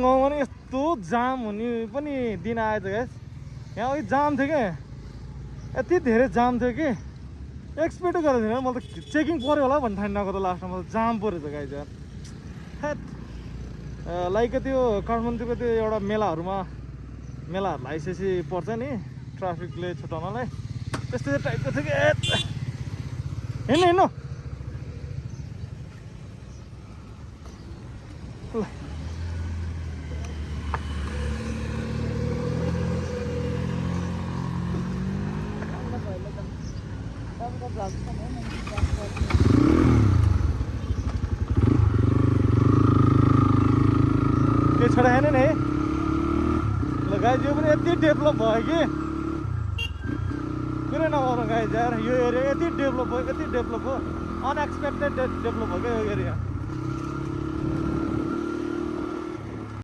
गाउँमा नि यस्तो जाम हुने पनि दिन आएछ गाइस। यहाँ अघि जाम थियो क्या, यति धेरै जाम थियो कि एक्सपेक्टै गरेको थिएन। मैले त चेकिङ पऱ्यो होला भन्ने ठानेको त लास्टमा मैले जाम परेछ गाइस यार। हेट लाइक त्यो काठमाडौँको त्यो एउटा मेलाहरू आइसकेपछि पर्छ नि ट्राफिकले छुटाउनलाई, त्यस्तो टाइपको थियो कि। हिँड्नु हिँड्नु के छोडा हेर्नु नि ल गाइज, यो पनि यति डेभलप भयो कि कुरै नगरौँ गाइज यार। यो एरिया यति डेभलप भयो, अनएक्सपेक्टेड डेभलप भयो क्या यो एरिया।